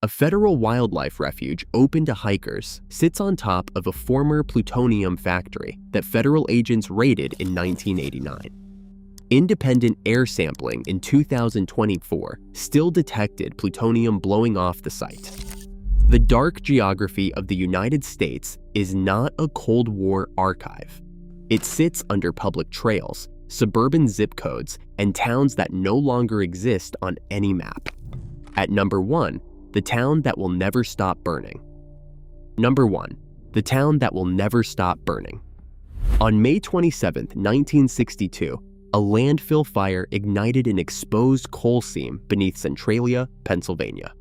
A federal wildlife refuge open to hikers sits on top of a former plutonium factory that federal agents raided in 1989. Independent air sampling in 2024 still detected plutonium blowing off the site. The dark geography of the United States is not a Cold War archive. It sits under public trails, suburban zip codes, and towns that no longer exist on any map. At number 1, the town that will never stop burning. Number 1, the town that will never stop burning. On May 27, 1962, a landfill fire ignited an exposed coal seam beneath Centralia, Pennsylvania.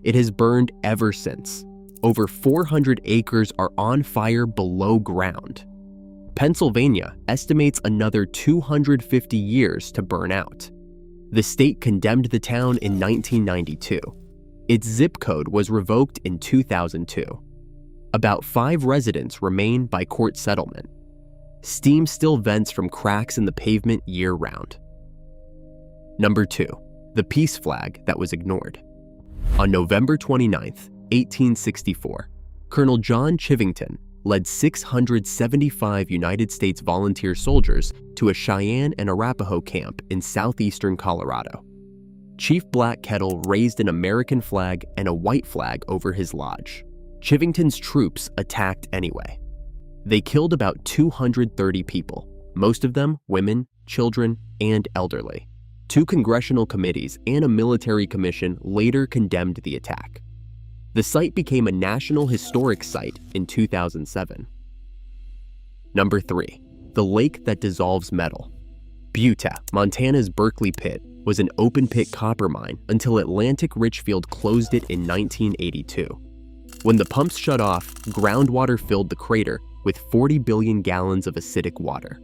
It has burned ever since. Over 400 acres are on fire below ground. Pennsylvania estimates another 250 years to burn out. The state condemned the town in 1992. Its zip code was revoked in 2002. About 5 residents remain by court settlement. Steam still vents from cracks in the pavement year-round. Number 2, the peace flag that was ignored. On November 29, 1864, Colonel John Chivington led 675 United States volunteer soldiers to a Cheyenne and Arapaho camp in southeastern Colorado. Chief Black Kettle raised an American flag and a white flag over his lodge. Chivington's troops attacked anyway. They killed about 230 people, most of them women, children, and elderly. 2 congressional committees and a military commission later condemned the attack. The site became a National Historic Site in 2007. Number 3, the lake that dissolves metal. Butte, Montana's Berkeley Pit, was an open-pit copper mine until Atlantic Richfield closed it in 1982. When the pumps shut off, groundwater filled the crater with 40 billion gallons of acidic water.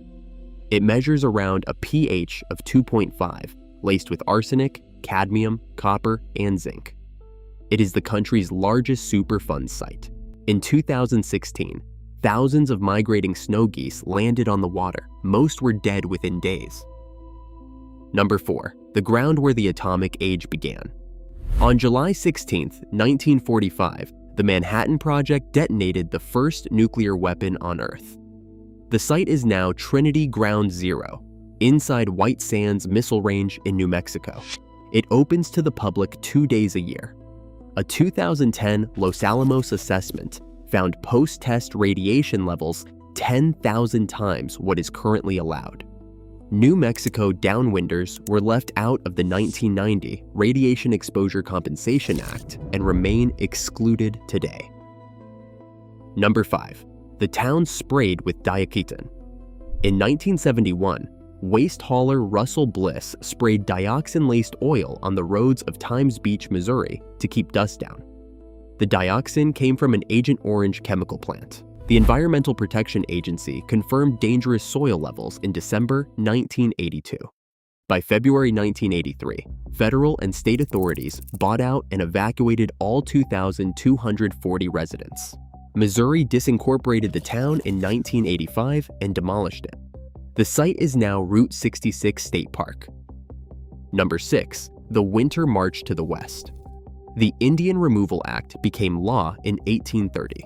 It measures around a pH of 2.5, laced with arsenic, cadmium, copper, and zinc. It is the country's largest Superfund site. In 2016, thousands of migrating snow geese landed on the water. Most were dead within days. Number 4, the ground where the atomic age began. On July 16, 1945, the Manhattan Project detonated the first nuclear weapon on Earth. The site is now Trinity Ground Zero, inside White Sands Missile Range in New Mexico. It opens to the public 2 days a year. A 2010 Los Alamos assessment found post-test radiation levels 10,000 times what is currently allowed. New Mexico downwinders were left out of the 1990 Radiation Exposure Compensation Act and remain excluded today. Number 5, the town sprayed with diacetyl. In 1971, waste hauler Russell Bliss sprayed dioxin-laced oil on the roads of Times Beach, Missouri to keep dust down. The dioxin came from an Agent Orange chemical plant. The Environmental Protection Agency confirmed dangerous soil levels in December 1982. By February 1983, federal and state authorities bought out and evacuated all 2,240 residents. Missouri disincorporated the town in 1985 and demolished it. The site is now Route 66 State Park. Number 6, the Winter March to the West. The Indian Removal Act became law in 1830.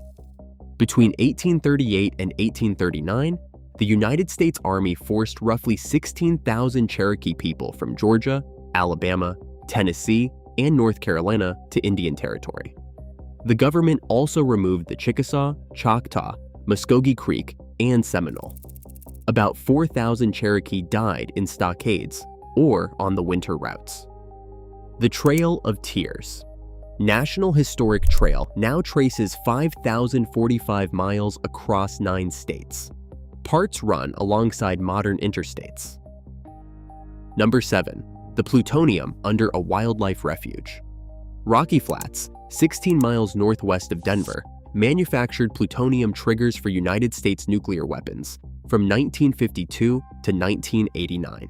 Between 1838 and 1839, the United States Army forced roughly 16,000 Cherokee people from Georgia, Alabama, Tennessee, and North Carolina to Indian Territory. The government also removed the Chickasaw, Choctaw, Muskogee Creek, and Seminole. About 4,000 Cherokee died in stockades or on the winter routes. The Trail of Tears. National Historic Trail now traces 5,045 miles across 9 states. Parts run alongside modern interstates. Number 7, the plutonium under a wildlife refuge. Rocky Flats, 16 miles northwest of Denver, manufactured plutonium triggers for United States nuclear weapons from 1952 to 1989.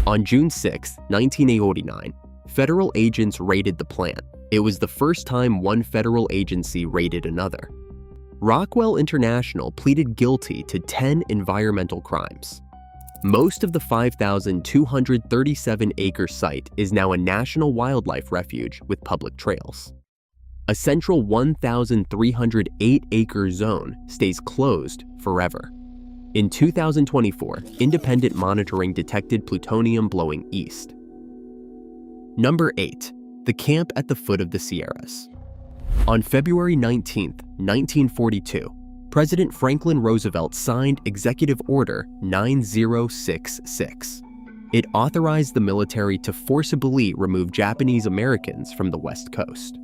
On June 6, 1989, federal agents raided the plant. It was the first time one federal agency raided another. Rockwell International pleaded guilty to 10 environmental crimes. Most of the 5,237-acre site is now a national wildlife refuge with public trails. A central 1,308-acre zone stays closed forever. In 2024, independent monitoring detected plutonium blowing east. Number 8. The camp at the foot of the Sierras. On February 19, 1942, President Franklin Roosevelt signed Executive Order 9066. It authorized the military to forcibly remove Japanese Americans from the West Coast.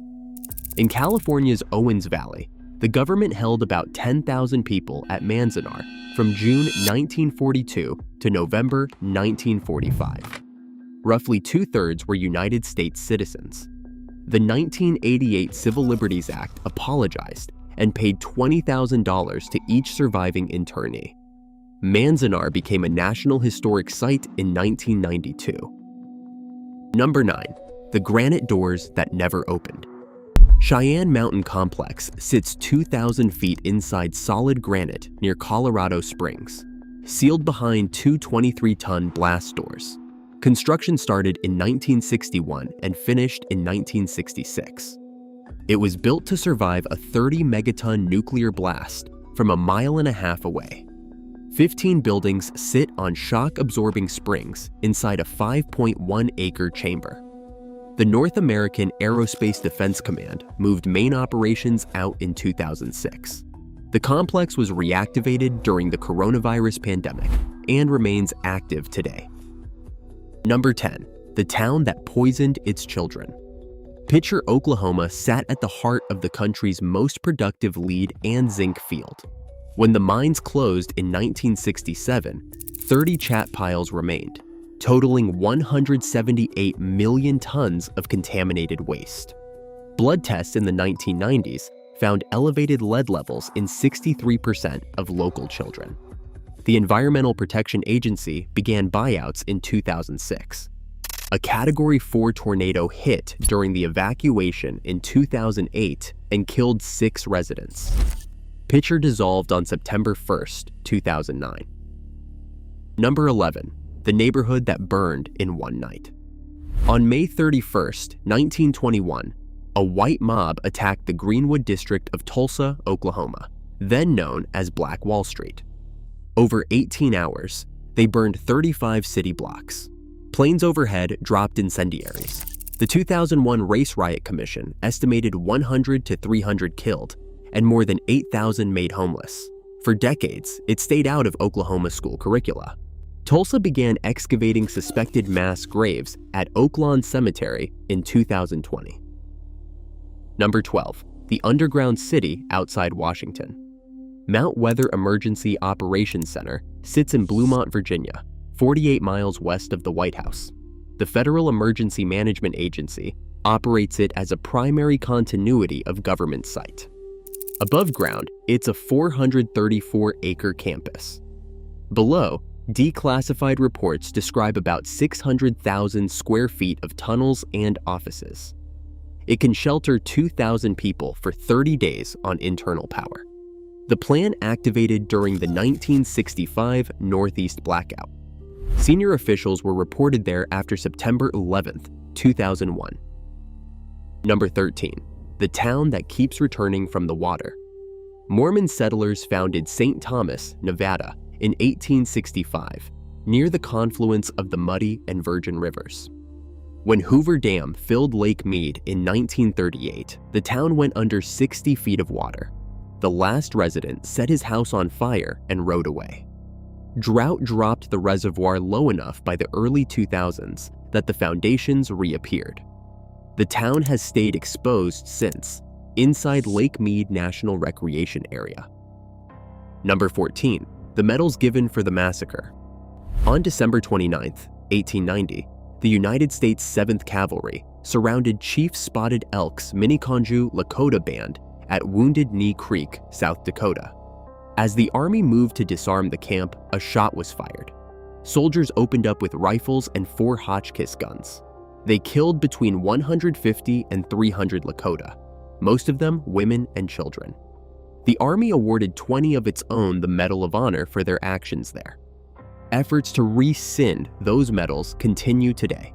In California's Owens Valley, the government held about 10,000 people at Manzanar from June 1942 to November 1945. Roughly two-thirds were United States citizens. The 1988 Civil Liberties Act apologized and paid $20,000 to each surviving internee. Manzanar became a National Historic Site in 1992. Number 9. The granite doors that never opened. Cheyenne Mountain Complex sits 2,000 feet inside solid granite near Colorado Springs, sealed behind two 23-ton blast doors. Construction started in 1961 and finished in 1966. It was built to survive a 30-megaton nuclear blast from a mile and a half away. 15 buildings sit on shock-absorbing springs inside a 5.1-acre chamber. The North American Aerospace Defense Command moved main operations out in 2006. The complex was reactivated during the coronavirus pandemic and remains active today. Number 10. The town that poisoned its children. Pitcher, Oklahoma sat at the heart of the country's most productive lead and zinc field. When the mines closed in 1967, 30 chat piles remained, totaling 178 million tons of contaminated waste. Blood tests in the 1990s found elevated lead levels in 63% of local children. The Environmental Protection Agency began buyouts in 2006. A Category 4 tornado hit during the evacuation in 2008 and killed 6 residents. Pitcher dissolved on September 1, 2009. Number 11. The neighborhood that burned in one night. On May 31, 1921, a white mob attacked the Greenwood district of Tulsa, Oklahoma, then known as Black Wall Street. Over 18 hours, they burned 35 city blocks. Planes overhead dropped incendiaries. The 2001 Race Riot Commission estimated 100 to 300 killed and more than 8,000 made homeless. For decades, it stayed out of Oklahoma school curricula. Tulsa began excavating suspected mass graves at Oaklawn Cemetery in 2020. Number 12. The underground city outside Washington. Mount Weather Emergency Operations Center sits in Bluemont, Virginia, 48 miles west of the White House. The Federal Emergency Management Agency operates it as a primary continuity of government site. Above ground, it's a 434-acre campus. Below, declassified reports describe about 600,000 square feet of tunnels and offices. It can shelter 2,000 people for 30 days on internal power. The plan activated during the 1965 Northeast blackout. Senior officials were reported there after September 11, 2001. Number 13. The town that keeps returning from the water. Mormon settlers founded St. Thomas, Nevada, in 1865, near the confluence of the Muddy and Virgin Rivers. When Hoover Dam filled Lake Mead in 1938, the town went under 60 feet of water. The last resident set his house on fire and rode away. Drought dropped the reservoir low enough by the early 2000s that the foundations reappeared. The town has stayed exposed since, inside Lake Mead National Recreation Area. Number 14. The medals given for the massacre. On December 29, 1890, the United States 7th Cavalry surrounded Chief Spotted Elk's Minneconjou Lakota Band at Wounded Knee Creek, South Dakota. As the army moved to disarm the camp, a shot was fired. Soldiers opened up with rifles and 4 Hotchkiss guns. They killed between 150 and 300 Lakota, most of them women and children. The army awarded 20 of its own the Medal of Honor for their actions there. Efforts to rescind those medals continue today.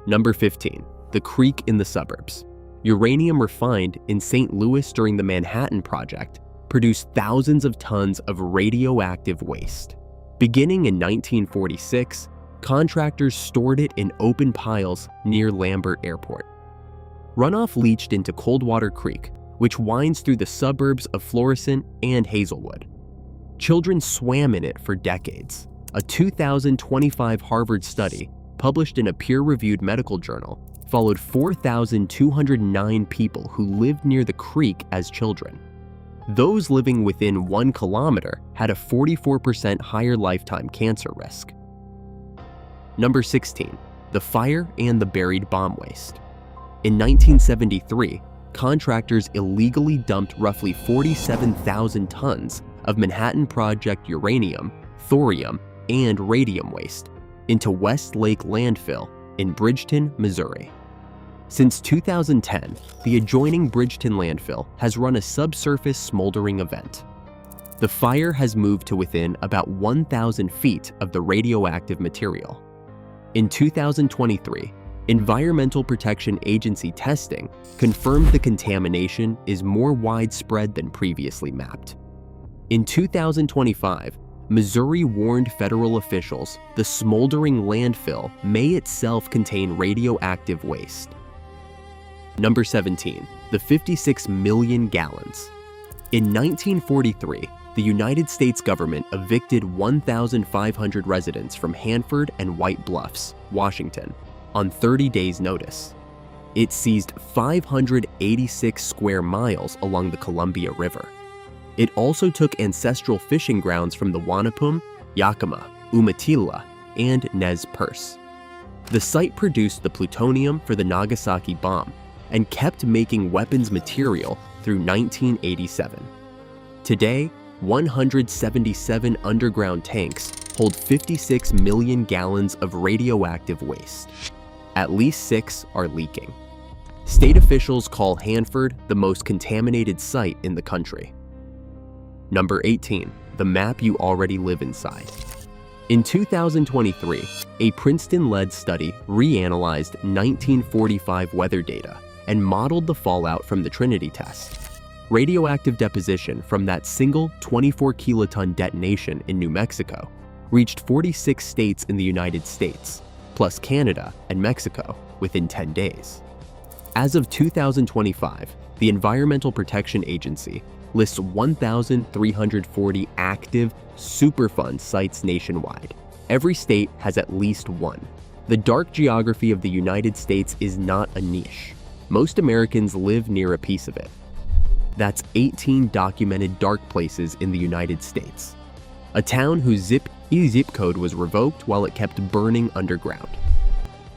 Number 15. The creek in the suburbs. uranium refined in St. Louis during the Manhattan Project produced thousands of tons of radioactive waste. Beginning in 1946, contractors stored it in open piles near Lambert Airport. Runoff leached into Coldwater Creek, which winds through the suburbs of Florissant and Hazelwood. Children swam in it for decades. A 2025 Harvard study, published in a peer-reviewed medical journal, followed 4,209 people who lived near the creek as children. Those living within 1 kilometer had a 44% higher lifetime cancer risk. Number 16. The fire and the buried bomb waste. In 1973, contractors illegally dumped roughly 47,000 tons of Manhattan Project uranium, thorium, and radium waste into West Lake Landfill in Bridgeton, Missouri. Since 2010, the adjoining Bridgeton landfill has run a subsurface smoldering event. The fire has moved to within about 1,000 feet of the radioactive material. In 2023, Environmental Protection Agency testing confirmed the contamination is more widespread than previously mapped. In 2025, Missouri warned federal officials the smoldering landfill may itself contain radioactive waste. Number 17. The 56 million gallons. In 1943, the United States government evicted 1,500 residents from Hanford and White Bluffs, Washington, on 30 days' notice. It seized 586 square miles along the Columbia River. It also took ancestral fishing grounds from the Wanapum, Yakima, Umatilla, and Nez Perce. The site produced the plutonium for the Nagasaki bomb and kept making weapons material through 1987. Today, 177 underground tanks hold 56 million gallons of radioactive waste. At least 6 are leaking. State officials call Hanford the most contaminated site in the country. Number 18. The map you already live inside. In 2023, a Princeton-led study reanalyzed 1945 weather data and modeled the fallout from the Trinity test. Radioactive deposition from that single 24-kiloton detonation in New Mexico reached 46 states in the United States, plus Canada and Mexico, within 10 days. As of 2025, the Environmental Protection Agency lists 1,340 active Superfund sites nationwide. Every state has at least one. The dark geography of the United States is not a niche. Most Americans live near a piece of it. That's 18 documented dark places in the United States. A town whose zip code was revoked while it kept burning underground.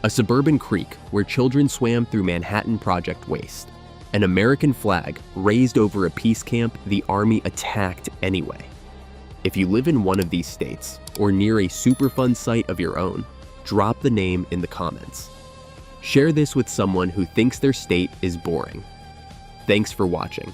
A suburban creek where children swam through Manhattan Project waste. An American flag raised over a peace camp the Army attacked anyway. If you live in one of these states, or near a Superfund site of your own, drop the name in the comments. Share this with someone who thinks their state is boring. Thanks for watching.